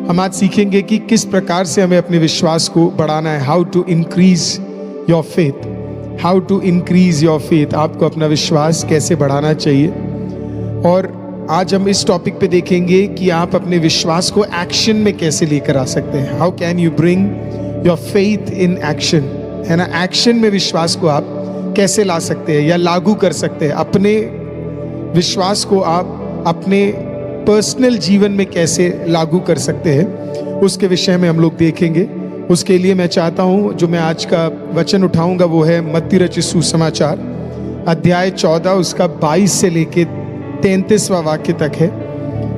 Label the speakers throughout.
Speaker 1: हम आज सीखेंगे कि किस प्रकार से हमें अपने विश्वास को बढ़ाना है। How to increase your faith, how to increase your faith, आपको अपना विश्वास कैसे बढ़ाना चाहिए। और आज हम इस टॉपिक पे देखेंगे कि आप अपने विश्वास को एक्शन में कैसे लेकर आ सकते हैं। How can you bring your faith in action, है ना। एक्शन में विश्वास को आप कैसे ला सकते हैं या लागू कर सकते हैं। अपने विश्वास को आप अपने पर्सनल जीवन में कैसे लागू कर सकते हैं, उसके विषय में हम लोग देखेंगे। उसके लिए मैं चाहता हूं, जो मैं आज का वचन उठाऊंगा वो है मत्ती रचित सुसमाचार अध्याय 14, उसका 22 से लेके 33वां वाक्य तक है।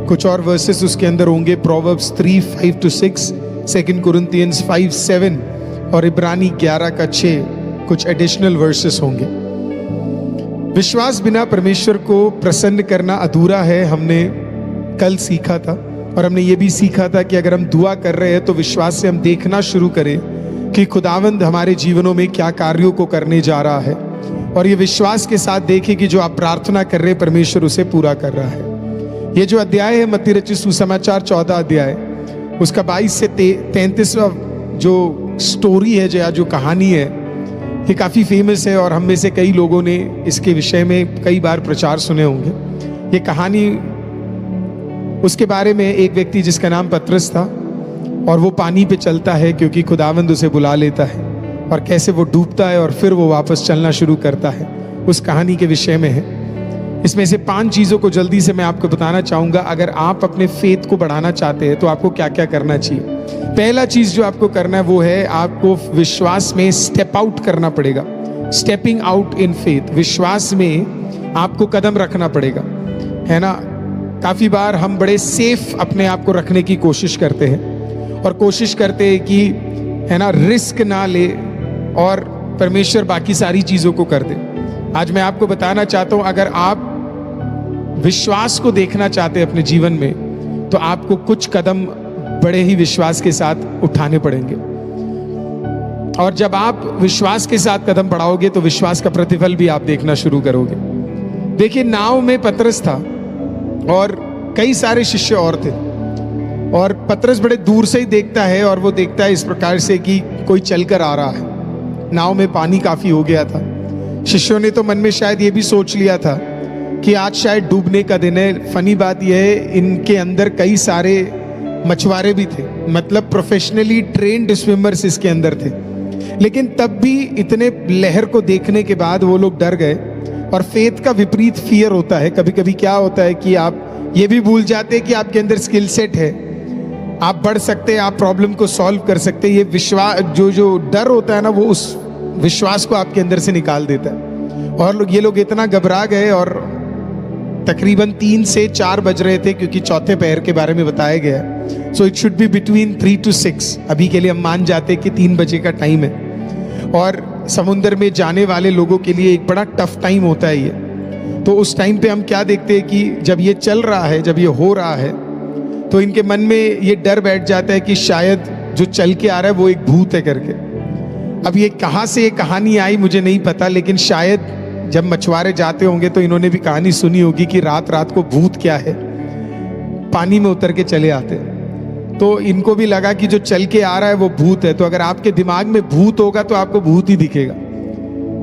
Speaker 1: कुछ और वर्सेस उसके अंदर होंगे, प्रोवर्ब्स 3:5-6, 2 कुरिन्थियंस 5:7 और इब्रानी 11:6 कुछ एडिशनल वर्सेस होंगे। विश्वास बिना परमेश्वर को प्रसन्न करना अधूरा है, हमने कल सीखा था। और हमने ये भी सीखा था कि अगर हम दुआ कर रहे हैं तो विश्वास से हम देखना शुरू करें कि खुदावंद हमारे जीवनों में क्या कार्यों को करने जा रहा है, और ये विश्वास के साथ देखें कि जो आप प्रार्थना कर रहे हैं परमेश्वर उसे पूरा कर रहा है। ये जो अध्याय है मत्ती रचित सुसमाचार 14 अध्याय, उसका 22 से 33वां जो स्टोरी है, जो कहानी है, ये काफ़ी फेमस है और हम में से कई लोगों ने इसके विषय में कई बार प्रचार सुने होंगे। ये कहानी, उसके बारे में एक व्यक्ति जिसका नाम पतरस था, और वो पानी पे चलता है क्योंकि खुदावंद उसे बुला लेता है, और कैसे वो डूबता है और फिर वो वापस चलना शुरू करता है, उस कहानी के विषय में है। इसमें से 5 चीज़ों को जल्दी से मैं आपको बताना चाहूँगा। अगर आप अपने फेथ को बढ़ाना चाहते हैं तो आपको क्या क्या करना चाहिए। पहला चीज़ जो आपको करना है वो है, आपको विश्वास में स्टेप आउट करना पड़ेगा। स्टेपिंग आउट इन फेथ, विश्वास में आपको कदम रखना पड़ेगा, है ना। काफ़ी बार हम बड़े सेफ अपने आप को रखने की कोशिश करते हैं और कोशिश करते हैं कि, है ना, रिस्क ना ले और परमेश्वर बाकी सारी चीज़ों को कर दे। आज मैं आपको बताना चाहता हूँ, अगर आप विश्वास को देखना चाहते हैं अपने जीवन में, तो आपको कुछ कदम बड़े ही विश्वास के साथ उठाने पड़ेंगे। और जब आप विश्वास के साथ कदम बढ़ाओगे तो विश्वास का प्रतिफल भी आप देखना शुरू करोगे। देखिए, नाव में पतरस था और कई सारे शिष्य और थे, और पतरस बड़े दूर से ही देखता है, और वो देखता है इस प्रकार से कि कोई चलकर आ रहा है। नाव में पानी काफी हो गया था। शिष्यों ने तो मन में शायद ये भी सोच लिया था कि आज शायद डूबने का दिन है। फनी बात यह है, इनके अंदर कई सारे मछुआरे भी थे, मतलब प्रोफेशनली ट्रेन्ड स्विमर्स इसके अंदर थे। लेकिन तब भी इतने लहर को देखने के बाद वो लोग डर गए। और फेथ का विपरीत फियर होता है। कभी कभी क्या होता है कि आप ये भी भूल जाते हैं कि आपके अंदर स्किल सेट है, आप बढ़ सकते हैं, आप प्रॉब्लम को सॉल्व कर सकते हैं। ये विश्वास, जो डर होता है ना, वो उस विश्वास को आपके अंदर से निकाल देता है। और ये लोग इतना घबरा गए, और तकरीबन 3 से 4 बज रहे थे, क्योंकि चौथे पहर के बारे में बताया गया है। So it should be between 3 to 6। अभी के लिए हम मान जाते हैं कि 3 बजे का टाइम है। और समुद्र में जाने वाले लोगों के लिए एक बड़ा टफ टाइम होता है ये। तो उस टाइम पे हम क्या देखते हैं कि जब ये चल रहा है, जब ये हो रहा है, तो इनके मन में ये डर बैठ जाता है कि शायद जो चल के आ रहा है वो एक भूत है करके। अब ये कहाँ से ये कहानी आई मुझे नहीं पता, लेकिन शायद जब मछुआरे जाते होंगे तो इन्होंने भी कहानी सुनी होगी कि रात रात को भूत क्या है, पानी में उतर के चले आते हैं। तो इनको भी लगा कि जो चल के आ रहा है वो भूत है। तो अगर आपके दिमाग में भूत होगा तो आपको भूत ही दिखेगा,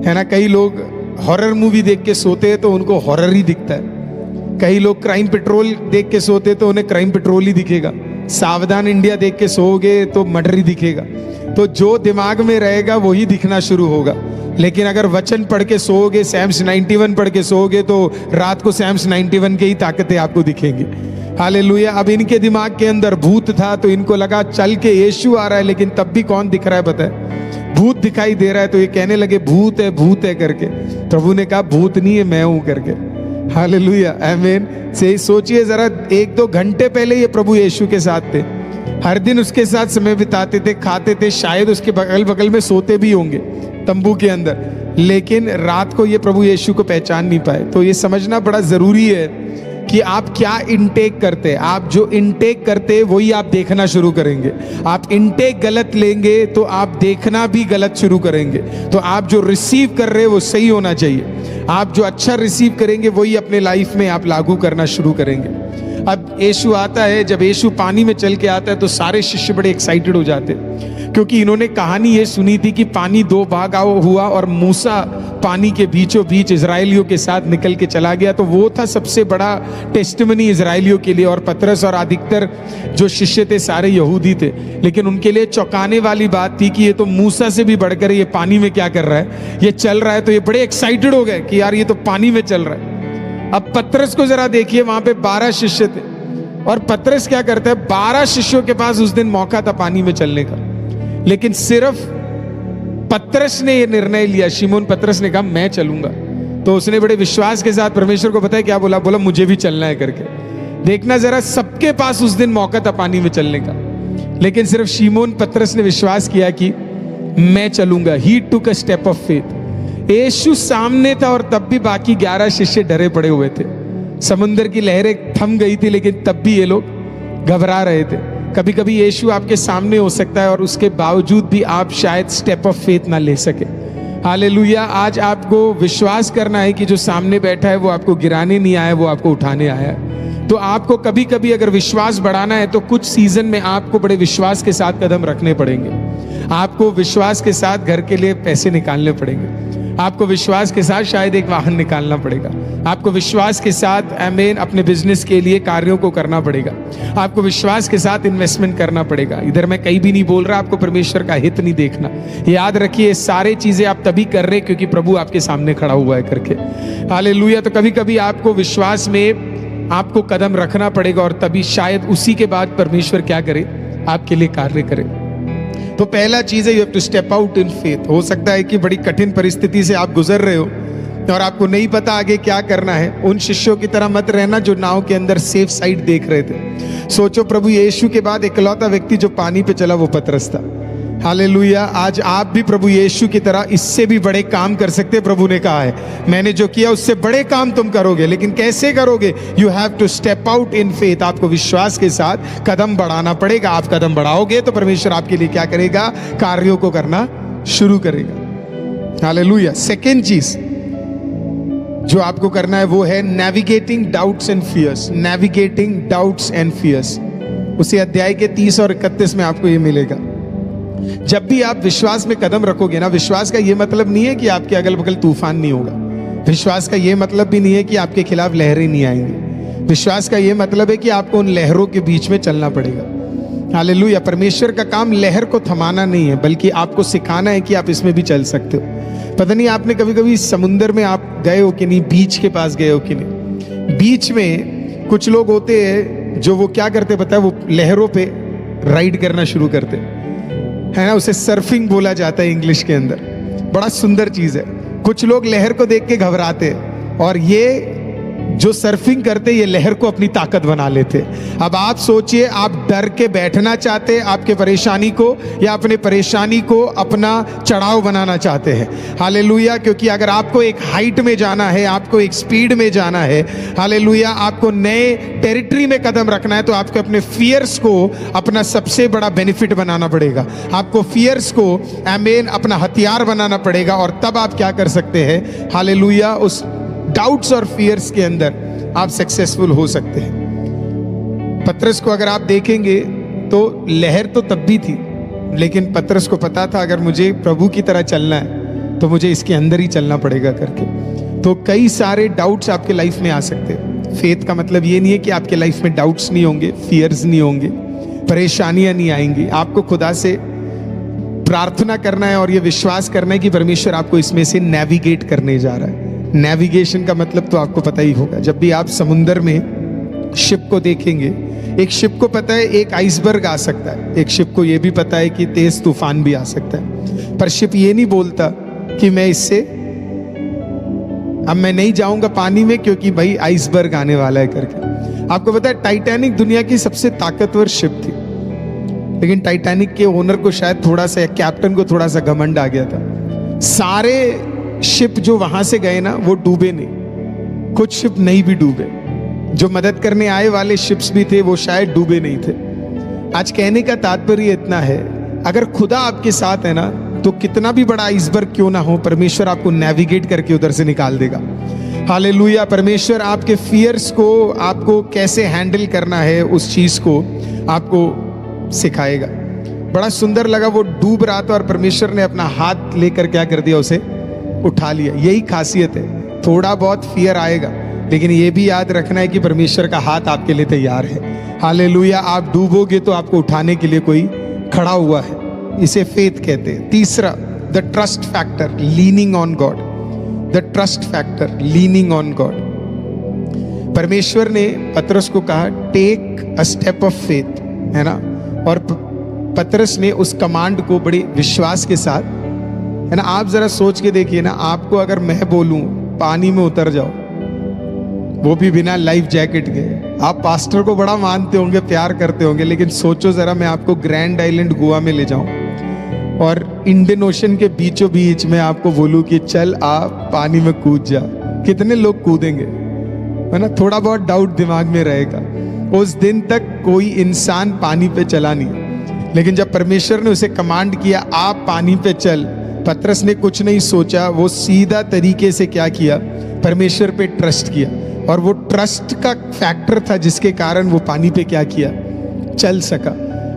Speaker 1: है ना। कई लोग हॉरर मूवी देख के सोते हैं तो उनको हॉरर ही दिखता है। कई लोग क्राइम पेट्रोल देख के सोते तो उन्हें क्राइम पेट्रोल ही दिखेगा। सावधान इंडिया देख के सोओगे तो मर्डर ही दिखेगा। तो जो दिमाग में रहेगा वही दिखना शुरू होगा। लेकिन अगर वचन पढ़ के सोओगे, सैम्स 91 पढ़ के सोओगे, तो रात को सैम्स 91 के ही ताकतें आपको दिखेंगी। हालेलुया। अब इनके दिमाग के अंदर भूत था, तो इनको लगा चल के यीशु आ रहा है, लेकिन तब भी कौन दिख रहा है बताए, भूत दिखाई दे रहा है। तो ये कहने लगे भूत है करके। प्रभु ने कहा भूत नहीं है, मैं हूं करके। हालेलुया, आमीन। से सोचिए जरा, 1-2 घंटे पहले ये प्रभु यीशु के साथ थे, हर दिन उसके साथ समय बिताते थे, खाते थे, शायद उसके बगल बगल में सोते भी होंगे तंबू के अंदर, लेकिन रात को ये प्रभु यीशु को पहचान नहीं पाए। तो ये समझना बड़ा जरूरी है कि आप क्या इनटेक करते हैं। आप जो इनटेक करते हैं वही आप देखना शुरू करेंगे। आप इनटेक गलत लेंगे तो आप देखना भी गलत शुरू करेंगे। तो आप जो रिसीव कर रहे हैं वो सही होना चाहिए। आप जो अच्छा रिसीव करेंगे वही अपने लाइफ में आप लागू करना शुरू करेंगे। अब यीशु आता है, जब यीशु पानी में चल के आता है तो सारे शिष्य बड़े एक्साइटेड हो जाते हैं, क्योंकि इन्होंने कहानी ये सुनी थी कि पानी दो भाग हुआ और मूसा पानी के बीचों बीच इजराइलियों के साथ निकल के चला गया। तो वो था सबसे बड़ा टेस्टिमनी इजराइलियों के लिए, और पतरस और अधिकतर जो शिष्य थे सारे यहूदी थे, लेकिन उनके लिए चौंकाने वाली बात थी कि ये तो मूसा से भी बढ़कर ये पानी में क्या कर रहा है, ये चल रहा है। तो ये बड़े एक्साइटेड हो गए कि यार ये तो पानी में चल रहा है। अब पतरस को जरा देखिए, वहां पे 12 शिष्य थे, और पतरस क्या करता है, 12 शिष्यों के पास उस दिन मौका था पानी में चलने का, लेकिन सिर्फ पतरस ने यह निर्णय लिया, शिमोन पतरस ने कहा मैं चलूंगा। तो उसने बड़े विश्वास के साथ परमेश्वर को बताया क्या बोला, बोला मुझे भी चलना है करके। देखना जरा, सबके पास उस दिन मौका था पानी में चलने का, लेकिन सिर्फ शिमोन पतरस ने विश्वास किया कि मैं चलूंगा। ही टुक अ स्टेप ऑफ फेथ। यीशु सामने था और तब भी बाकी 11 शिष्य डरे पड़े हुए थे। समुद्र की लहरें थम गई थी, लेकिन तब भी ये लोग घबरा रहे थे। कभी कभी यीशु आपके सामने हो सकता है और उसके बावजूद भी आप शायद स्टेप ऑफ फेथ ना ले सके। हालेलुया। आज आपको विश्वास करना है कि जो सामने बैठा है वो आपको गिराने नहीं आया, वो आपको उठाने आया है। तो आपको कभी कभी अगर विश्वास बढ़ाना है तो कुछ सीजन में आपको बड़े विश्वास के साथ कदम रखने पड़ेंगे। आपको विश्वास के साथ घर के लिए पैसे निकालने पड़ेंगे। आपको विश्वास के साथ शायद एक वाहन निकालना पड़ेगा। आपको विश्वास के साथ आमीन अपने बिजनेस के लिए कार्यों को करना पड़ेगा। आपको विश्वास के साथ इन्वेस्टमेंट करना पड़ेगा। इधर मैं कहीं भी नहीं बोल रहा आपको परमेश्वर का हित नहीं देखना। याद रखिए सारे चीजें आप तभी कर रहे हैं क्योंकि प्रभु आपके सामने खड़ा हुआ है करके। हालेलुया। तो कभी कभी आपको विश्वास में आपको कदम रखना पड़ेगा और तभी शायद उसी के बाद परमेश्वर क्या करे, आपके लिए कार्य करे। तो पहला चीज है you have to step out in faith. हो सकता है कि बड़ी कठिन परिस्थिति से आप गुजर रहे हो और आपको नहीं पता आगे क्या करना है। उन शिष्यों की तरह मत रहना जो नाव के अंदर सेफ साइड देख रहे थे। सोचो प्रभु यीशु के बाद इकलौता व्यक्ति जो पानी पे चला वो पतरस था। हालेलुया। आज आप भी प्रभु यीशु की तरह इससे भी बड़े काम कर सकते। प्रभु ने कहा है मैंने जो किया उससे बड़े काम तुम करोगे, लेकिन कैसे करोगे? You have to step out in faith. आपको विश्वास के साथ कदम बढ़ाना पड़ेगा। आप कदम बढ़ाओगे तो परमेश्वर आपके लिए क्या करेगा? कार्यों को करना शुरू करेगा। हालेलुया। सेकेंड चीज जो आपको करना है वो है navigating doubts and fears. Navigating doubts and fears, उसी अध्याय के 30 और 31 में आपको ये मिलेगा। जब भी आप विश्वास में कदम रखोगे ना, विश्वास का ये मतलब नहीं है कि आपके अगल बगल तूफान नहीं होगा। विश्वास का ये मतलब भी नहीं है कि आपके खिलाफ लहरें नहीं आएंगी। विश्वास का ये मतलब है कि आपको उन लहरों के बीच में चलना पड़ेगा। हालेलुया। परमेश्वर का काम लहर को थमाना नहीं है, बल्कि आपको सिखाना है कि आप इसमें भी चल सकते हो। पता नहीं आपने कभी कभी समुद्र में आप गए हो कि नहीं, बीच के पास गए हो कि नहीं। बीच में कुछ लोग होते हैं जो वो क्या करते पता है, वो लहरों पे राइड करना शुरू करते है ना। उसे सर्फिंग बोला जाता है इंग्लिश के अंदर। बड़ा सुंदर चीज है। कुछ लोग लहर को देख के घबराते हैं और ये जो सर्फिंग करते ये लहर को अपनी ताकत बना लेते। अब आप सोचिए, आप डर के बैठना चाहते आपके परेशानी को, या अपने परेशानी को अपना चढ़ाव बनाना चाहते हैं? हालेलुया। क्योंकि अगर आपको एक हाइट में जाना है, आपको एक स्पीड में जाना है, हालेलुया, आपको नए टेरिटरी में कदम रखना है, तो आपको अपने फियर्स को अपना सबसे बड़ा बेनिफिट बनाना पड़ेगा। आपको फियर्स को आमीन अपना हथियार बनाना पड़ेगा, और तब आप क्या कर सकते हैं? हालेलुया। उस डाउट्स और फियर्स के अंदर आप सक्सेसफुल हो सकते हैं। पतरस को अगर आप देखेंगे तो लहर तो तब भी थी, लेकिन पतरस को पता था अगर मुझे प्रभु की तरह चलना है तो मुझे इसके अंदर ही चलना पड़ेगा करके। तो कई सारे डाउट्स आपके लाइफ में आ सकते हैं। फेथ का मतलब ये नहीं है कि आपके लाइफ में डाउट्स नहीं होंगे, फियर्स नहीं होंगे, परेशानियां नहीं आएंगी। आपको खुदा से प्रार्थना करना है और ये विश्वास करना है कि परमेश्वर आपको इसमें से नेविगेट करने जा रहा है। नेविगेशन का मतलब तो आपको पता ही होगा। जब भी आप समुद्र में शिप को देखेंगे, एक शिप को पता है एक आइसबर्ग आ सकता है, एक शिप को यह भी पता है कि तेज तूफान भी आ सकता है, पर शिप ये नहीं बोलता कि मैं इससे अब मैं नहीं जाऊंगा पानी में क्योंकि भाई आइसबर्ग आने वाला है करके। आपको पता है टाइटैनिक दुनिया की सबसे ताकतवर शिप थी, लेकिन टाइटैनिक के ओनर को शायद थोड़ा सा, कैप्टन को थोड़ा सा घमंड आ गया था। सारे शिप जो वहां से गए ना वो डूबे नहीं, कुछ शिप नहीं भी डूबे। जो मदद करने आए वाले शिप्स भी थे वो शायद डूबे नहीं थे। आज कहने का तात्पर्य इतना है, अगर खुदा आपके साथ है ना तो कितना भी बड़ा आइसबर्ग क्यों ना हो, परमेश्वर आपको नेविगेट करके उधर से निकाल देगा। हालेलुया। परमेश्वर आपके फियर्स को, आपको कैसे हैंडल करना है उस चीज को आपको सिखाएगा। बड़ा सुंदर लगा, वो डूब रहा था और परमेश्वर ने अपना हाथ लेकर क्या कर दिया, उसे उठा लिया। यही खासियत है, थोड़ा बहुत फियर आएगा लेकिन ये भी याद रखना है कि परमेश्वर का हाथ आपके लिए तैयार है। हालेलुया। आप डूबोगे तो आपको उठाने के लिए कोई खड़ा हुआ है, इसे फेथ कहते हैं। तीसरा, the trust factor, leaning on God. The trust factor, leaning on God. परमेश्वर ने पतरस को कहा take a step of faith, है ना, और पतरस ने उस कमांड को बड़े विश्वास के साथ, है ना। आप जरा सोच के देखिए ना, आपको अगर मैं बोलूं पानी में उतर जाओ, वो भी बिना लाइफ जैकेट के, आप पास्टर को बड़ा मानते होंगे, प्यार करते होंगे, लेकिन सोचो जरा मैं आपको ग्रैंड आइलैंड गोवा में ले जाऊं और इंडियन ओशन के बीचों बीच में आपको बोलूं कि चल आप पानी में कूद जा, कितने लोग कूदेंगे, है ना। थोड़ा बहुत डाउट दिमाग में रहेगा। उस दिन तक कोई इंसान पानी पे चला नहीं, लेकिन जब परमेश्वर ने उसे कमांड किया आप पानी पे चल, पतरस ने कुछ नहीं सोचा, वो सीधा तरीके से क्या किया, परमेश्वर पे ट्रस्ट किया। और वो ट्रस्ट का फैक्टर था जिसके कारण वो पानी पे क्या किया, चल सका।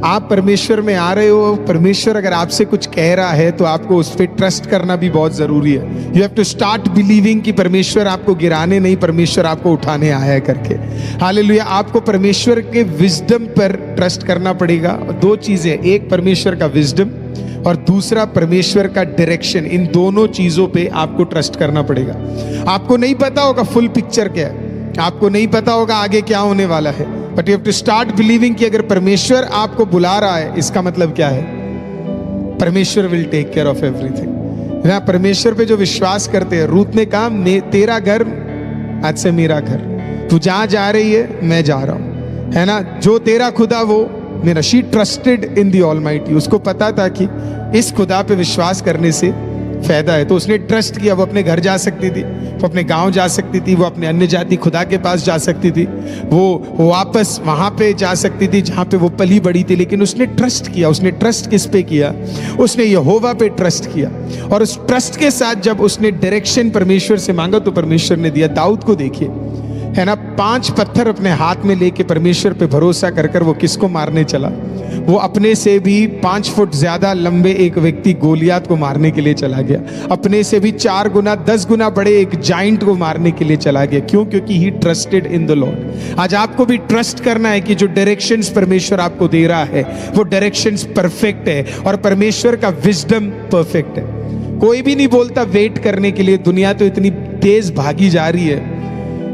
Speaker 1: आप परमेश्वर में आ रहे हो, परमेश्वर अगर आपसे कुछ कह रहा है तो आपको उस पर ट्रस्ट करना भी बहुत जरूरी है। You have to start believing कि परमेश्वर आपको गिराने नहीं, परमेश्वर आपको उठाने आया है करके। हालेलुया। आपको परमेश्वर के विजडम पर ट्रस्ट करना पड़ेगा। दो चीजें, एक परमेश्वर का विजडम और दूसरा परमेश्वर का डायरेक्शन। इन दोनों चीजों पे आपको ट्रस्ट करना पड़ेगा। आपको नहीं पता होगा फुल पिक्चर क्या है, आपको नहीं पता होगा आगे क्या होने वाला है, but you have to start believing कि अगर परमेश्वर आपको बुला रहा है, इसका मतलब क्या है, परमेश्वर will take care of everything. ना परमेश्वर पे जो विश्वास करते हैं, रूत ने कहा तेरा घर आज से मेरा घर, तू जहां जा रही है मैं जा रहा हूं, है ना। जो तेरा खुदा वो मेरा। She trusted in the almighty. उसको पता था कि इस खुदा पे विश्वास करने से फायदा है, तो उसने ट्रस्ट किया। वो अपने घर जा सकती थी, वो अपने गांव जा सकती थी, वो अपने अन्य जाति खुदा के पास जा सकती थी, वो वापस वहां पे जा सकती थी जहां पे वो पली बड़ी थी, लेकिन उसने ट्रस्ट किया। उसने ट्रस्ट किस पे किया, उसने यहोवा पे ट्रस्ट किया। और उस ट्रस्ट के साथ जब उसने डायरेक्शन परमेश्वर से मांगा तो परमेश्वर ने दिया। दाऊद को देखिए, है ना, 5 पत्थर अपने हाथ में लेके परमेश्वर पे भरोसा कर कर वो किसको मारने चला, वो अपने से भी 5 फुट ज्यादा लंबे एक व्यक्ति गोलियात को मारने के लिए चला गया। अपने से भी 4 गुना 10 गुना बड़े एक जाइंट को मारने के लिए चला गया। क्यों? क्योंकि ही ट्रस्टेड इन द लॉर्ड। आज आपको भी ट्रस्ट करना है कि जो डायरेक्शंस परमेश्वर आपको दे रहा है वो डायरेक्शंस परफेक्ट है और परमेश्वर का विजडम परफेक्ट है। कोई भी नहीं बोलता वेट करने के लिए, दुनिया तो इतनी तेज भागी जा रही है,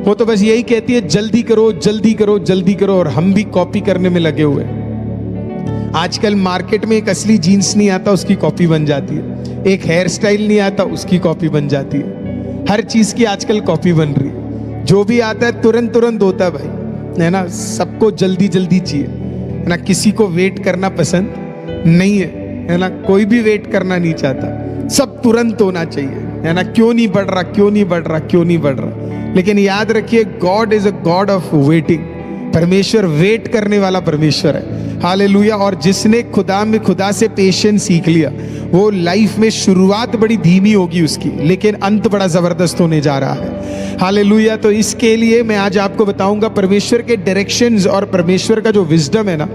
Speaker 1: वो तो बस यही कहती है जल्दी करो जल्दी करो जल्दी करो, और हम भी कॉपी करने में लगे हुए हैं। आजकल मार्केट में एक असली जीन्स नहीं आता, उसकी कॉपी बन जाती है। एक हेयर स्टाइल नहीं आता, उसकी कॉपी बन जाती है। हर चीज की आजकल कॉपी बन रही है। जो भी आता है तुरंत तुरंत होता है भाई, है ना। सबको जल्दी जल्दी चाहिए, है ना। किसी को वेट करना पसंद नहीं है ना। कोई भी वेट करना नहीं चाहता, सब तुरंत होना चाहिए, है ना। क्यों नहीं बढ़ रहा, क्यों नहीं बढ़ रहा, क्यों नहीं बढ़ रहा। लेकिन याद रखिए, God is a God of waiting. परमेश्वर वेट करने वाला परमेश्वर है। हालेलुया। और जिसने खुदा से पेशेंस सीख लिया, वो लाइफ में शुरुआत बड़ी धीमी होगी उसकी, लेकिन अंत बड़ा जबरदस्त होने जा रहा है। हालेलुया। तो इसके लिए मैं आज आपको बताऊंगा परमेश्वर के डायरेक्शंस और परमेश्वर का जो विजडम है ना,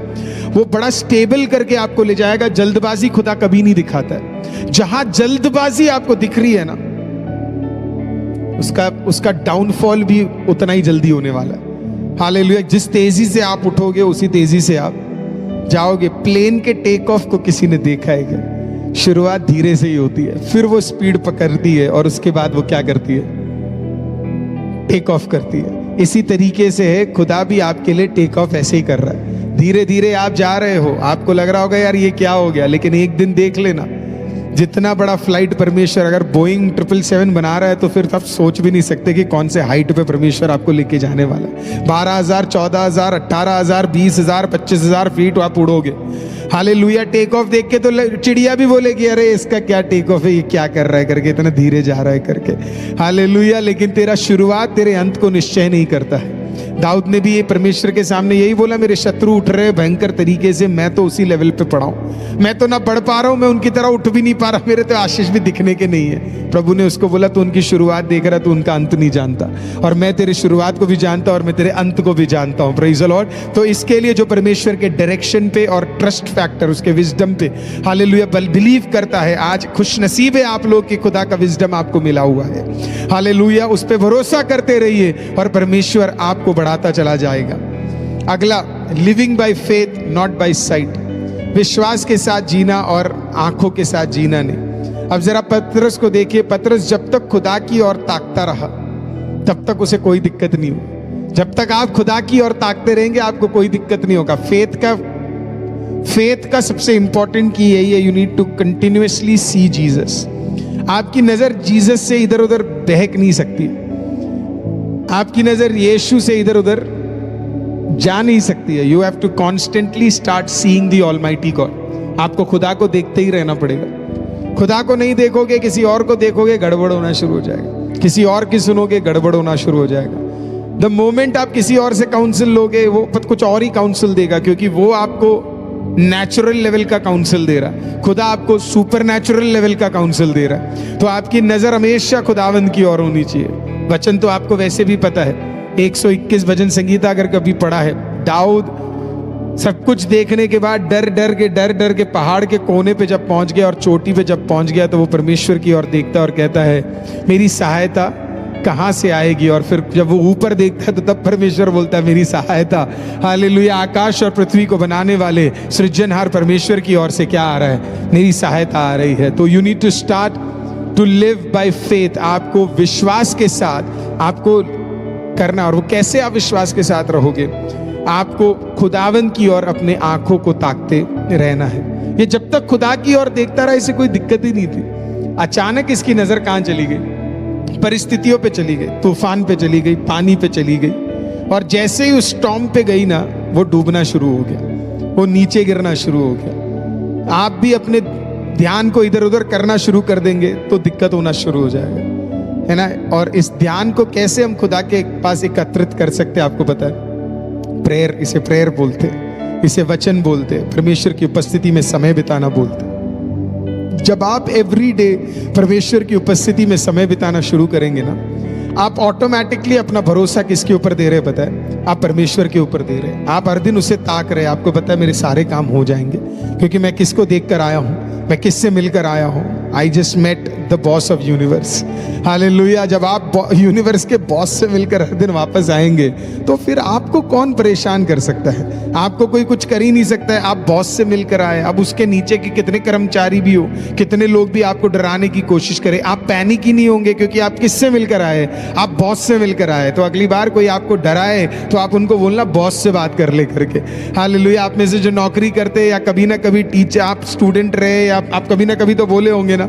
Speaker 1: वो बड़ा स्टेबल करके आपको ले जाएगा। जल्दबाजी खुदा कभी नहीं दिखाता है। जहां जल्दबाजी आपको दिख रही है ना, उसका डाउनफॉल भी उतना ही जल्दी होने वाला है। हालेलुया। जिस तेजी से आप उठोगे उसी तेजी से आप जाओगे। प्लेन के टेक ऑफ को किसी ने देखा है क्या? शुरुआत धीरे से ही होती है, फिर वो स्पीड पकड़ती है और उसके बाद वो क्या करती है, टेक ऑफ करती है। इसी तरीके से है, खुदा भी आपके लिए टेक ऑफ ऐसे ही कर रहा है। धीरे धीरे आप जा रहे हो, आपको लग रहा होगा यार ये क्या हो गया, लेकिन एक दिन देख लेना, जितना बड़ा फ्लाइट परमेश्वर अगर बोइंग 777 बना रहा है तो फिर आप सोच भी नहीं सकते कि कौन से हाइट पे परमेश्वर आपको लेके जाने वाला है। 12,000, 14,000, 18,000, 20,000, 25,000 फीट आप उड़ोगे। हालेलुया। टेक ऑफ देख के तो चिड़िया भी बोलेगी अरे इसका क्या टेक ऑफ है, ये क्या कर रहा है करके, इतना धीरे जा रहा है करके। हालेलुया। लेकिन तेरा शुरुआत तेरे अंत को निश्चय नहीं करता है। दाऊद ने भी ये परमेश्वर के सामने यही बोला, मेरे शत्रु उठ रहे भयंकर तरीके से, मैं तो उसी लेवल पे पड़ा हूं, मैं तो ना बढ़ पा रहा हूं, मैं उनकी तरह उठ भी नहीं पा रहा, मेरे तो आशीष भी दिखने के नहीं है। प्रभु ने उसको बोला, तू उनकी शुरुआत देख रहा, तू उनका अंत नहीं जानता, और मैं तेरी शुरुआत को भी जानता और मैं तेरे अंत को भी जानता हूं। Praise the Lord. तो इसके लिए जो परमेश्वर के डायरेक्शन पे और ट्रस्ट फैक्टर, उसके विजडम पे हालेलुया बिलीव करता है, आज खुश नसीब है आप लोग कि खुदा का विजडम आपको मिला हुआ है। हालेलुया, उस पे भरोसा करते रहिए और परमेश्वर आपको बढ़ाता चला जाएगा। अगला, living by faith not by sight, विश्वास के साथ जीना और आंखों के साथ जीना नहीं। अब जरा पतरस को देखिए, पतरस जब तक खुदा की ओर ताकता रहा तब तक उसे कोई दिक्कत नहीं हुई। जब तक आप खुदा की ओर ताकते रहेंगे आपको कोई दिक्कत नहीं होगा। फेथ का सबसे इंपॉर्टेंट की यही है, you need to continuously see Jesus. आपकी नजर जीसस से इधर उधर बहक नहीं सकती, आपकी नजर यीशु से इधर उधर जा नहीं सकती है। You have to constantly start seeing the almighty God. आपको खुदा को देखते ही रहना पड़ेगा। खुदा को नहीं देखोगे, किसी और को देखोगे, गड़बड़ होना शुरू हो जाएगा। किसी और की सुनोगे, गड़बड़ होना शुरू हो जाएगा। द मोमेंट आप किसी और से काउंसिल लोगे, वो कुछ और ही काउंसिल देगा, क्योंकि वो आपको नेचुरल लेवल का काउंसिल दे रहा, खुदा आपको सुपर नेचुरल लेवल का काउंसिल दे रहा। तो आपकी नजर हमेशा खुदावंद की ओर होनी चाहिए। वचन तो आपको वैसे भी पता है, 121 भजन संगीता अगर कभी पढ़ा है, दाऊद सब कुछ देखने के बाद डर डर के पहाड़ के कोने पे जब पहुंच गया और चोटी पे जब पहुंच गया, तो वो परमेश्वर की ओर देखता और कहता है, मेरी सहायता कहां से आएगी। और फिर जब वो ऊपर देखता है तो तब परमेश्वर बोलता है, मेरी सहायता हालेलुया आकाश और पृथ्वी को बनाने वाले सृजनहार परमेश्वर की ओर से क्या आ रहा है, मेरी सहायता आ रही है। तो you need to start to live by faith. आपको विश्वास के साथ आपको करना, और वो कैसे आप विश्वास के साथ रहोगे, आपको खुदावंद की ओर अपने आंखों को ताकते रहना है। ये जब तक खुदा की ओर देखता रहा, इसे कोई दिक्कत ही नहीं थी। अचानक इसकी नजर कहां चली गई, परिस्थितियों पे चली गई, तूफान पे चली गई, पानी पे चली गई, और जैसे ही उस स्टॉर्म पे गई ना, वो डूबना शुरू हो गया, वो नीचे गिरना शुरू हो गया। आप भी अपने ध्यान को इधर उधर करना शुरू कर देंगे तो दिक्कत होना शुरू हो जाएगा, है ना। और इस ध्यान को कैसे हम खुदा के पास एकत्रित कर सकते हैं, आपको पता है, प्रेयर, इसे प्रेयर बोलते, इसे वचन बोलते, परमेश्वर की उपस्थिति में समय बिताना बोलते। जब आप एवरी डे परमेश्वर की उपस्थिति में समय बिताना शुरू करेंगे ना, आप ऑटोमेटिकली अपना भरोसा किसके ऊपर दे रहे हैं पता है, आप परमेश्वर के ऊपर दे रहे हैं। आप हर दिन उसे ताक रहे हैं, आपको पता है मेरे सारे काम हो जाएंगे, क्योंकि मैं किसको देख कर आया हूं, मैं किससे मिलकर आया हूं। I just met the boss of universe. Hallelujah. जब आप यूनिवर्स के बॉस से मिलकर हर दिन वापस आएंगे तो फिर आपको कौन परेशान कर सकता है, आपको कोई कुछ कर ही नहीं सकता है। आप बॉस से मिलकर आए, अब उसके नीचे के कितने कर्मचारी भी हो, कितने लोग भी आपको डराने की कोशिश करें, आप पैनिक ही नहीं होंगे, क्योंकि आप किससे मिलकर आए, आप बॉस से मिलकर आए। तो अगली बार कोई आपको डराए तो आप उनको बोलना बॉस से बात कर ले करके। हालेलुया। आप में से जो नौकरी करते या कभी ना कभी टीचर, आप स्टूडेंट रहे, आप कभी ना कभी तो बोले होंगे ना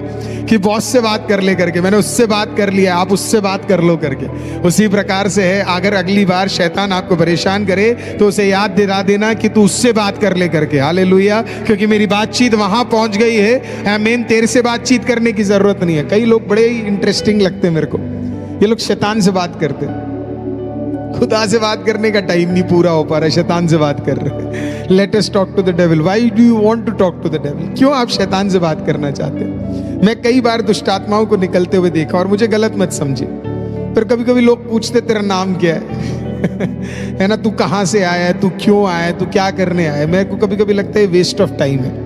Speaker 1: कि बॉस से बात कर ले करके, मैंने उससे बात कर लिया, आप उससे बात कर लो करके। उसी प्रकार से है, अगर अगली बार शैतान आपको परेशान करे तो उसे याद दिला देना कि तू उससे बात कर ले करके। हालेलुया। क्योंकि मेरी बातचीत वहां पहुंच गई है, आमीन, तेरे से बातचीत करने की जरूरत नहीं है। कई लोग बड़े ही इंटरेस्टिंग लगते हैं मेरे को, ये लोग शैतान से बात करते हैं, खुदा से बात करने का टाइम नहीं पूरा हो पा रहा है, शैतान से बात कर रहे हैं। Let us talk to the devil. Why do you want to talk to the devil? क्यों आप शैतान से बात करना चाहते हैं? मैं कई बार दुष्ट आत्माओं को निकलते हुए देखा, और मुझे गलत मत समझिए, पर कभी कभी लोग पूछते तेरा नाम क्या है है ना, तू कहाँ से आया है, तू क्यों आया है, तू क्या करने आया है। मेरे को कभी कभी लगता है वेस्ट ऑफ टाइम है।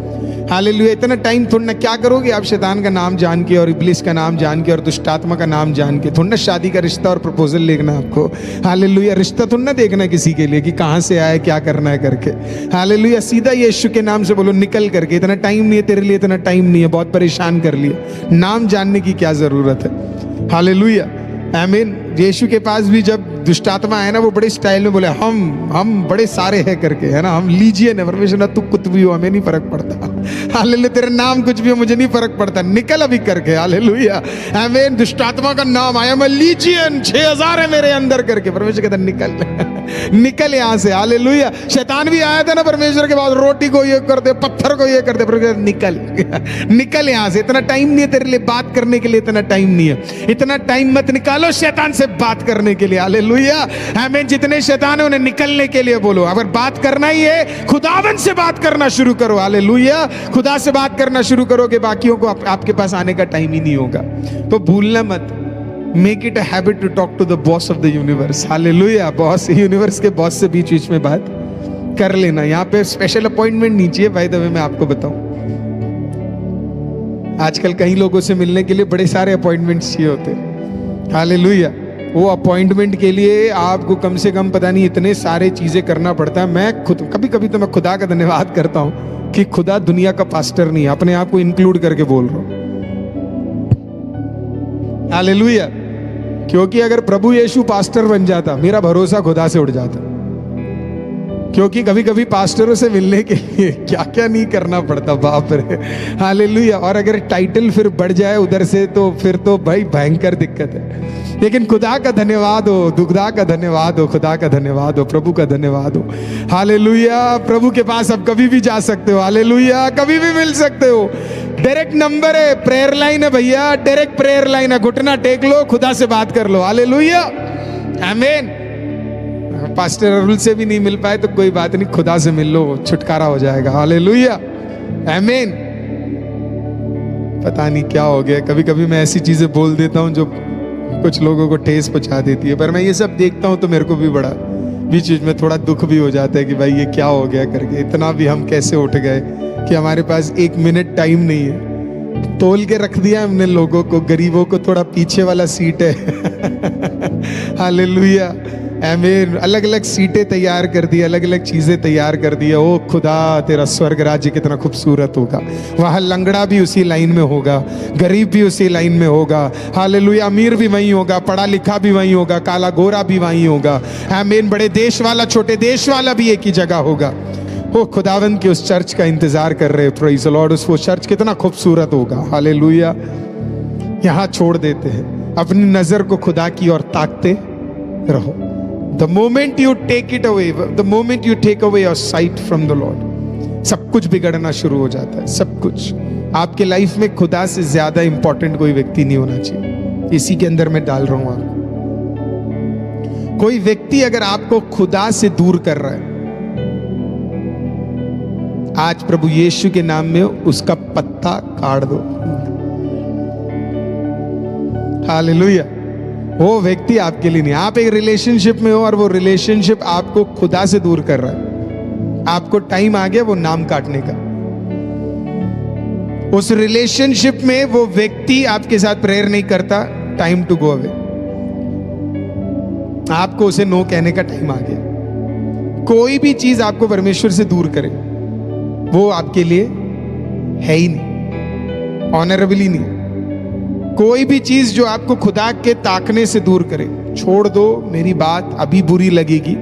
Speaker 1: हालेलुया। इतना टाइम थोड़ा ना, क्या करोगे आप शैतान का नाम जान के और इब्लिस का नाम जान के और दुष्टात्मा का नाम जान के? थोड़ा ना शादी का रिश्ता और प्रपोजल देखना आपको। हालेलुया। रिश्ता थोड़ा ना देखना किसी के लिए कि कहाँ से आया, क्या करना है करके। हालेलुया। सीधा यीशु के नाम से बोलो निकल करके। इतना टाइम नहीं है तेरे लिए, इतना टाइम नहीं है, बहुत परेशान कर लिया, नाम जानने की क्या जरूरत है। हालेलुया। आमीन। यीशु के पास भी जब दुष्टात्मा है ना, वो बड़े स्टाइल में बोले हम बड़े सारे हैं करके, है ना, हम लीजिए ना परमेश्वर, तू कुछ भी हो हमें नहीं फर्क पड़ता। हालेलुया, तेरा नाम कुछ भी हो मुझे नहीं फर्क पड़ता, निकल अभी करके। हालेलुया, आमीन। दुष्ट आत्मा का नाम आया, मैं लीजियन 6000 है मेरे अंदर करके। परमेश्वर कहता निकल निकल यहां से। हालेलुया। शैतान भी आया था ना परमेश्वर के बाद, रोटी को ये कर दे, पत्थर को ये कर दे, परमेश्वर निकल निकल यहां से। इतना टाइम नहीं है तेरे लिए बात करने के लिए, इतना टाइम नहीं है, इतना टाइम मत निकालो शैतान से बात करने के लिए। हालेलुया, आमीन। जितने शैतान है उन्हें निकलने के लिए बोलो। अगर बात करना ही है, खुदावन से बात करना शुरू करो। हालेलुया, खुदा से बात करना शुरू करोगे, बाकियों को आपके पास आने का टाइम ही नहीं होगा। तो भूलना मत, make it a habit to talk to the boss of the universe. Hallelujah, boss, universe के बॉस से बीच बीच में बात कर लेना। यहाँ पे स्पेशल अपॉइंटमेंट नहीं चाहिए। बाय द वे मैं आपको बताऊं, आजकल कई लोगों से मिलने के लिए बड़े सारे अपॉइंटमेंट्स चाहिए होते हैं। हालेलुया, वो अपॉइंटमेंट के लिए आपको कम से कम पता नहीं इतने सारे चीजें करना पड़ता है। मैं खुद कभी कभी तो मैं खुदा का धन्यवाद करता हूं कि खुदा दुनिया का पास्टर नहीं है, अपने आप को इंक्लूड करके बोल रहा हूं। हालेलुया, क्योंकि अगर प्रभु यीशु पास्टर बन जाता, मेरा भरोसा खुदा से उठ जाता। क्योंकि कभी कभी पास्टरों से मिलने के लिए क्या क्या नहीं करना पड़ता, बाप रे। हालेलुया, और अगर टाइटल फिर बढ़ जाए उधर से तो फिर तो भाई भयंकर दिक्कत है। लेकिन खुदा का धन्यवाद हो, खुदा का धन्यवाद हो, खुदा का धन्यवाद हो, प्रभु का धन्यवाद हो। हालेलुया, प्रभु के पास अब कभी भी जा सकते हो। हालेलुया, कभी भी मिल सकते हो। डायरेक्ट नंबर है, प्रेयर लाइन है भैया, डायरेक्ट प्रेयर लाइन है। घुटना टेक लो, खुदा से बात कर लो। हालेलुया, आमीन। पास्टर अरुल से भी नहीं मिल पाए तो कोई बात नहीं, खुदा से मिल लो, छुटकारा हो जाएगा। हालेलुया, आमीन। पता नहीं क्या हो गया, कभी कभी मैं ऐसी चीजें बोल देता हूं जो कुछ लोगों को ठेस पहुंचा देती है, पर मैं ये सब देखता हूं तो मेरे को भी बड़ा बीच बीच में थोड़ा दुख भी हो जाता है कि भाई ये क्या हो गया करके। इतना भी हम कैसे उठ गए कि हमारे पास 1 मिनट टाइम नहीं है। तोल के रख दिया हमने लोगों को, गरीबों को थोड़ा पीछे वाला सीट है। हालेलुया, आमीन। अलग अलग सीटें तैयार कर दी, अलग अलग चीजें तैयार कर दी। ओ खुदा, तेरा स्वर्ग राज्य कितना खूबसूरत होगा। वहां लंगड़ा भी उसी लाइन में होगा, गरीब भी उसी लाइन में होगा। हालेलुया, अमीर भी वहीं होगा, पढ़ा लिखा भी वहीं होगा, काला गोरा भी वहीं होगा। आमीन। बड़े देश वाला, छोटे देश वाला भी एक ही जगह होगा। वो खुदावंद के उस चर्च का इंतजार कर रहे। Praise the Lord. वो चर्च कितना खूबसूरत होगा। हालेलुया। यहां छोड़ देते हैं, अपनी नजर को खुदा की ओर ताकते रहो। The moment you take it away, the moment you take away your sight from the Lord, सब कुछ बिगड़ना शुरू हो जाता है। सब कुछ आपके लाइफ में खुदा से ज्यादा इंपॉर्टेंट कोई व्यक्ति नहीं होना चाहिए। इसी के अंदर मैं डाल रहा हूं आपको। कोई व्यक्ति अगर आपको खुदा से दूर कर रहा है, आज प्रभु यीशु के नाम में उसका पत्ता काट दो। हालेलुया, वो व्यक्ति आपके लिए नहीं। आप एक रिलेशनशिप में हो और वो रिलेशनशिप आपको खुदा से दूर कर रहा है, आपको टाइम आ गया वो नाम काटने का। उस रिलेशनशिप में वो व्यक्ति आपके साथ प्रेयर नहीं करता, टाइम टू गो अवे। आपको उसे नो कहने का टाइम आ गया। कोई भी चीज आपको परमेश्वर से दूर करे, वो आपके लिए है ही नहीं, ऑनरेबल ही नहीं। कोई भी चीज जो आपको खुदा के ताकने से दूर करे, छोड़ दो। मेरी बात अभी बुरी लगेगी,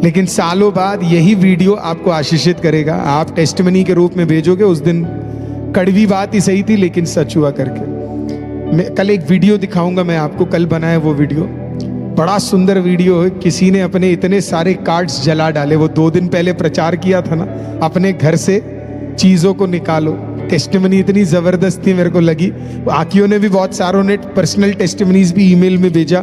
Speaker 1: लेकिन सालों बाद यही वीडियो आपको आशीषित करेगा। आप टेस्टिमनी के रूप में भेजोगे, उस दिन कड़वी बात ही सही थी लेकिन सच हुआ करके। मैं कल एक वीडियो दिखाऊंगा, मैं आपको कल बनाया वो वीडियो, बड़ा सुंदर वीडियो है। किसी ने अपने इतने सारे कार्ड्स जला डाले। वो 2 दिन पहले प्रचार किया था ना, अपने घर से चीजों को निकालो। टेस्टिमनी इतनी जबरदस्त थी, मेरे को लगी। आकियों ने भी, बहुत सारों ने पर्सनल टेस्टिमनीज भी ईमेल में भेजा।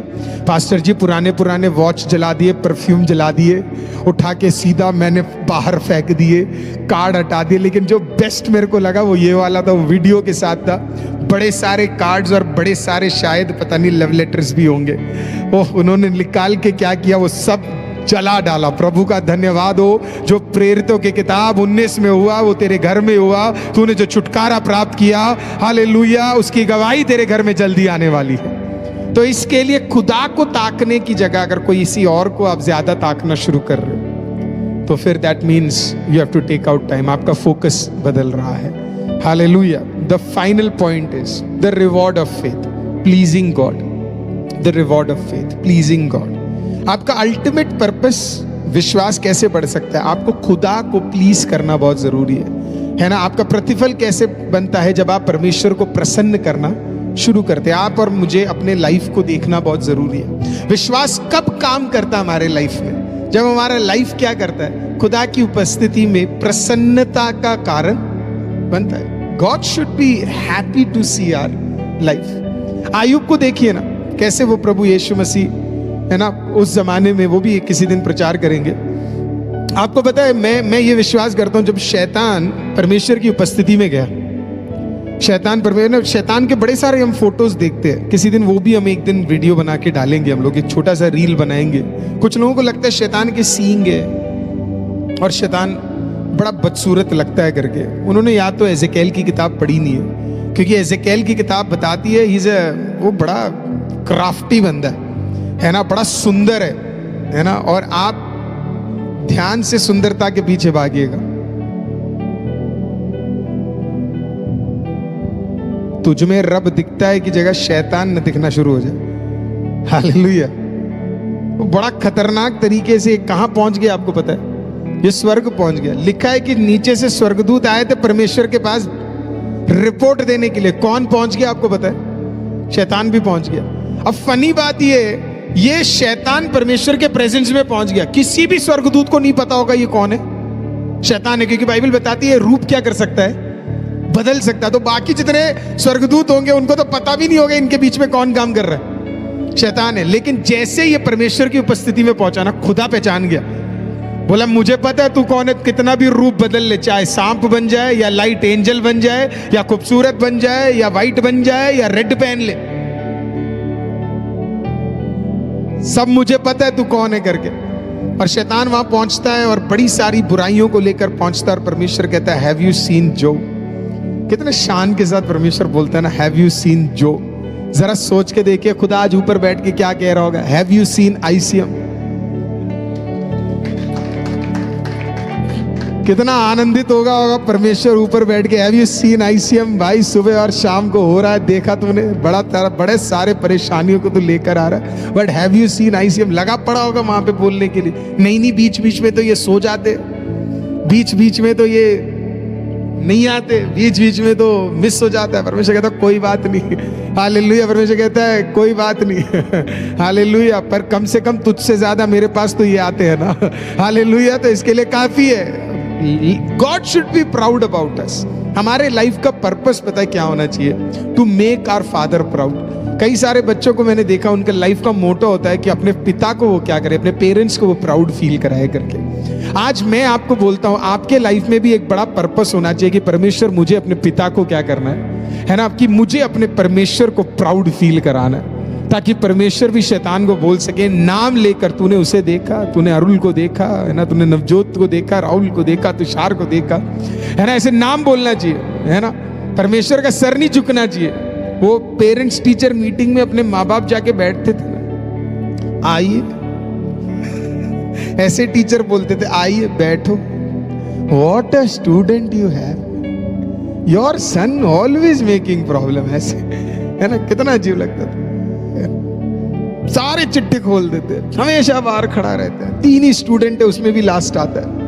Speaker 1: पास्टर जी पुराने वॉच जला दिए, परफ्यूम जला दिए, उठा के सीधा मैंने बाहर फेंक दिए, कार्ड हटा दिए। लेकिन जो बेस्ट मेरे को लगा वो ये वाला था, वो वीडियो के साथ था। बड़े सारे कार्ड्स और बड़े सारे शायद पता नहीं लव लेटर्स भी होंगे। ओह, उन्होंने निकाल के क्या किया, वो सब जला डाला। प्रभु का धन्यवाद हो, जो प्रेरितों की किताब 19 में हुआ वो तेरे घर में हुआ। तूने जो छुटकारा प्राप्त किया, हालेलुया, उसकी गवाही तेरे घर में जल्दी आने वाली है। तो इसके लिए खुदा को ताकने की जगह अगर कोई इसी और को आप ज्यादा ताकना शुरू कर रहे हो, तो फिर that means you have to take out time. आपका फोकस बदल रहा है। Hallelujah. The final point is the reward of faith, pleasing God. The reward of faith, pleasing God. आपका अल्टीमेट पर्पस, विश्वास कैसे बढ़ सकता है? आपको खुदा को प्लीज करना बहुत जरूरी है। है ना। आपका प्रतिफल कैसे बनता है? जब आप परमेश्वर को प्रसन्न करना शुरू करते हैं। आप और मुझे अपने लाइफ को देखना बहुत जरूरी है। विश्वास कब काम करता है हमारे लाइफ में? जब हमारा लाइफ क्या करता है? खुदा की उपस्थिति में प्रसन्नता का कारण बनता है। God should be happy to see our life. Ayub को देखिए ना, कैसे वो प्रभु यीशु मसीह, है ना, उस जमाने में, वो भी किसी दिन प्रचार करेंगे। आपको पता है, मैं ये विश्वास करता हूं, जब शैतान परमेश्वर की उपस्थिति में गया, शैतान के बड़े सारे हम फोटोज देखते हैं। किसी दिन वो भी हम एक दिन वीडियो बना के डालेंगे, हम लोग एक छोटा सा रील बनाएंगे। कुछ लोगों को लगता है शैतान के सींग है और शैतान बड़ा बदसूरत लगता है करके। उन्होंने या तो एजेकेल की किताब पढ़ी नहीं है, क्योंकि एजेकेल की किताब बताती है वो बड़ा क्राफ्टी बंदा है ना, बड़ा सुंदर है ना। और आप ध्यान से सुंदरता के पीछे भागिएगा, तुझ में रब दिखता है कि जगह शैतान न दिखना शुरू हो जाए। हालेलुया। वो बड़ा खतरनाक तरीके से कहां पहुंच गया आपको पता है? ये स्वर्ग पहुंच गया। लिखा है कि नीचे से स्वर्गदूत आए थे परमेश्वर के पास रिपोर्ट देने के लिए। कौन पहुंच गया आपको पता है? शैतान भी पहुंच गया। अब फनी बात ये शैतान परमेश्वर के प्रेजेंस में पहुंच गया। किसी भी स्वर्गदूत को नहीं पता होगा ये कौन है, शैतान है, क्योंकि बाइबल बताती है रूप क्या कर सकता है? बदल सकता है। तो बाकी जितने स्वर्गदूत होंगे उनको तो पता भी नहीं होगा इनके बीच में कौन काम कर रहा है, शैतान है। लेकिन जैसे ये परमेश्वर की उपस्थिति में पहुंचा ना, खुदा पहचान गया, बोला मुझे पता है तू कौन है। कितना भी रूप बदल ले, चाहे सांप बन जाए या लाइट एंजल बन जाए या खूबसूरत बन जाए या वाइट बन जाए या रेड पहन ले, सब मुझे पता है तू कौन है करके। और शैतान वहां पहुंचता है और बड़ी सारी बुराइयों को लेकर पहुंचता है। और परमेश्वर कहता है हैव यू सीन जो? कितने शान के साथ परमेश्वर बोलता है ना, हैव यू सीन जो। जरा सोच के देखिए, खुदा आज ऊपर बैठ के क्या कह रहा होगा? Have you seen ICM? कितना आनंदित होगा परमेश्वर ऊपर बैठ के, हैव यू सीन आईसीएम? भाई सुबह और शाम को हो रहा है, देखा तूने, बड़े सारे परेशानियों को तू लेकर आ रहा है, but have you seen ICM? लगा पड़ा होगा वहां पे बोलने के लिए। नहीं, बीच बीच में तो ये सो जाते, बीच बीच में तो ये नहीं आते, बीच बीच में तो मिस हो जाता है। परमेश्वर कहता है कोई बात नहीं। हालेलुया। परमेश्वर कहता है कोई बात नहीं। हालेलुया। पर कम से कम तुझसे ज्यादा मेरे पास तो ये आते हैं ना। हालेलुया। तो इसके लिए काफी है। God should be proud about us. हमारे लाइफ का पर्पस पता है क्या होना चाहिए? To make our father proud. कई सारे बच्चों को मैंने देखा, उनका लाइफ का मोटो होता है कि अपने पिता को वो क्या करे, अपने पेरेंट्स को वो प्राउड फील कराए करके। आज मैं आपको बोलता हूं, आपके लाइफ में भी एक बड़ा पर्पस होना चाहिए कि परमेश्वर मुझे अपने पिता को क्या करना है ना, कि मुझे अपने परमेश्वर को प्राउड फील कराना है, ताकि परमेश्वर भी शैतान को बोल सके नाम लेकर, तूने उसे देखा, तूने अरुल को देखा है ना, तूने नवजोत को देखा, राहुल को देखा, तुषार को देखा, है ना। ऐसे नाम बोलना चाहिए, है ना। परमेश्वर का सर नहीं झुकना चाहिए। वो पेरेंट्स टीचर मीटिंग में अपने माँ बाप जाके बैठते थे ना, आइए, ऐसे टीचर बोलते थे, आइए बैठो, what a student you have, your son always making problem. ऐसे, है ना, कितना अजीब लगता था। सारे चिट्ठे खोल देते, हमेशा बाहर खड़ा रहता है, 3 ही स्टूडेंट है, उसमें भी लास्ट आता है।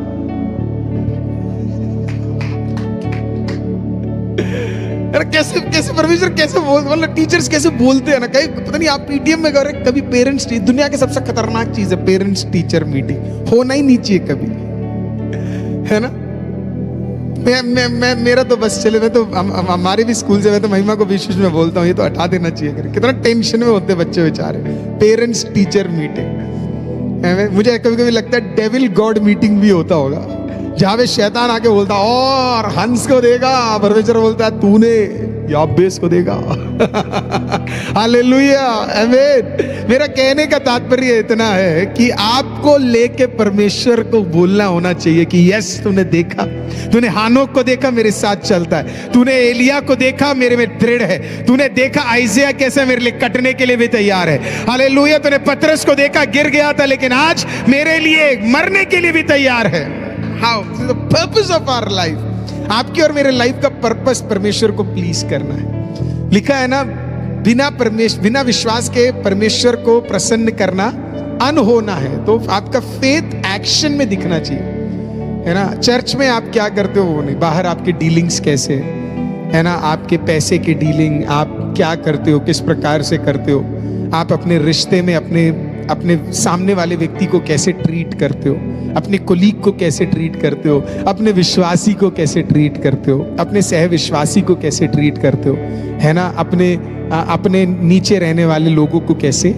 Speaker 1: कैसे कैसे परमेश्वर कैसे मतलब टीचर्स कैसे बोलते हैं ना, कहीं पता नहीं। आप पीटीएम में गए कभी? पेरेंट्स, दुनिया की सबसे खतरनाक चीज है पेरेंट्स टीचर मीटिंग, होना ही नहीं चाहिए कभी, है ना। मेरा तो बस चले, मैं तो हमारे भी स्कूल से, मैं तो महिमा को बीच में बोलता हूँ ये तो हटा देना चाहिए। कितना टेंशन में होते बच्चे बेचारे, पेरेंट्स टीचर मीटिंग। मुझे कभी कभी लगता है डेविल गॉड मीटिंग भी होता होगा, जहां पे शैतान आके बोलता और हंस को देगा, परमेश्वर बोलता है तूने याबेस को देगा। हालेलुया, आमीन। मेरा कहने का तात्पर्य इतना है कि आपको लेके परमेश्वर को बोलना होना चाहिए कि यस, तूने देखा, तूने हानोक को देखा, मेरे साथ चलता है, तूने एलिया को देखा, मेरे में दृढ़ है, तूने देखा आइज़िया कैसे मेरे लिए कटने के लिए भी तैयार है। हालेलुया। तूने पतरस को देखा, गिर गया था, लेकिन आज मेरे लिए मरने के लिए भी तैयार है। How? The purpose of our life, आपकी और मेरे लाइफ का पर्पस परमेश्वर को प्लीज करना है। लिखा है ना, बिना विश्वास के परमेश्वर को प्रसन्न करना अनहोना है। तो आपका फेथ एक्शन में दिखना चाहिए, है ना। चर्च में आप क्या करते हो वो नहीं, बाहर आपके डीलिंग्स कैसे है ना, आपके पैसे की डीलिंग आप क्या करते हो, किस प्रकार से करते हो, आप अपने रिश्ते में अपने सामने वाले व्यक्ति को कैसे ट्रीट करते हो, अपने कोलीग को कैसे ट्रीट करते हो, अपने विश्वासी को कैसे ट्रीट करते हो, अपने सह विश्वासी को कैसे ट्रीट करते हो, है ना, अपने नीचे रहने वाले लोगों को कैसे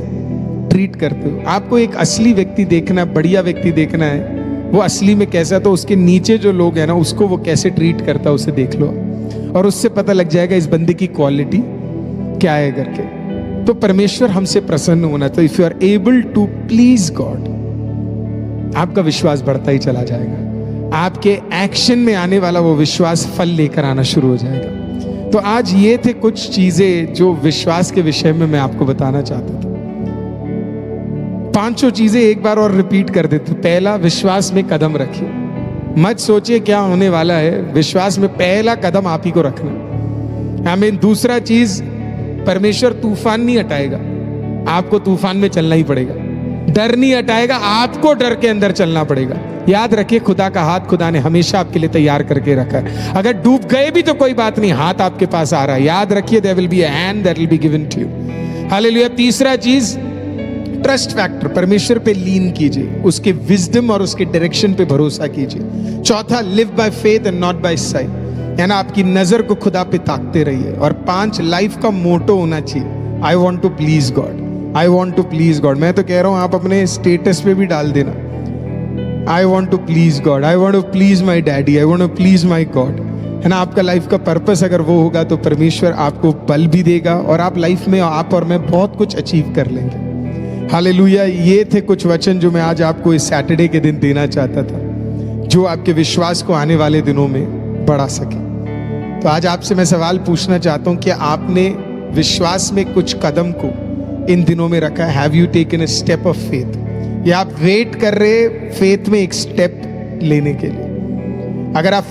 Speaker 1: ट्रीट करते हो। आपको एक असली व्यक्ति देखना, बढ़िया व्यक्ति देखना है, वो असली में कैसा, तो उसके नीचे जो लोग हैं ना उसको वो कैसे ट्रीट करता है उसे देख लो, और उससे पता लग जाएगा इस बंदे की क्वालिटी क्या है करके। तो परमेश्वर हमसे प्रसन्न होना, तो if you are able to please God, आपका विश्वास बढ़ता ही चला जाएगा, आपके एक्शन में आने वाला वो विश्वास फल लेकर आना शुरू हो जाएगा। तो आज ये थे कुछ चीजें जो विश्वास के विषय में मैं आपको बताना चाहता था। 5 चीजें एक बार और रिपीट कर देते। पहला, विश्वास में कदम रखिए, मत सोचिए क्या होने वाला है, विश्वास में पहला कदम आप ही को रखना। आमीन। दूसरा चीज, परमेश्वर तूफान नहीं हटाएगा, आपको तूफान में चलना ही पड़ेगा। डर नहीं हटाएगा, आपको डर के अंदर चलना पड़ेगा। याद रखिए, खुदा का हाथ खुदा ने हमेशा आपके लिए तैयार करके रखा है। अगर डूब गए भी तो कोई बात नहीं, हाथ आपके पास आ रहा है। याद रखिए, there will be a hand that will be given to you. Hallelujah. तीसरा चीज, ट्रस्ट फैक्टर, परमेश्वर पे लीन कीजिए, उसके विजडम और उसके डायरेक्शन पे भरोसा कीजिए। चौथा, live by faith and not by sight, है ना, आपकी नजर को खुदा पे ताकते रहिए। और 5, लाइफ का मोटो होना चाहिए, I want to please God, I want to please God. मैं तो कह रहा हूं आप अपने स्टेटस पे भी डाल देना, I want to please God, I want to please my daddy, I want to please my God, है ना। आपका लाइफ का पर्पस अगर वो होगा तो परमेश्वर आपको बल भी देगा और आप लाइफ में, आप और मैं बहुत कुछ अचीव कर लेंगे। हालेलुया। ये थे कुछ वचन जो मैं आज आपको इस सैटरडे के दिन देना चाहता था, जो आपके विश्वास को आने वाले दिनों में बढ़ा सके। तो आज आपसे मैं सवाल पूछना चाहता हूं कि आपने विश्वास में कुछ कदम को इन दिनों में रखा है? Have you taken a step of faith, या आप वेट कर रहे फेथ में एक स्टेप लेने के लिए? अगर आप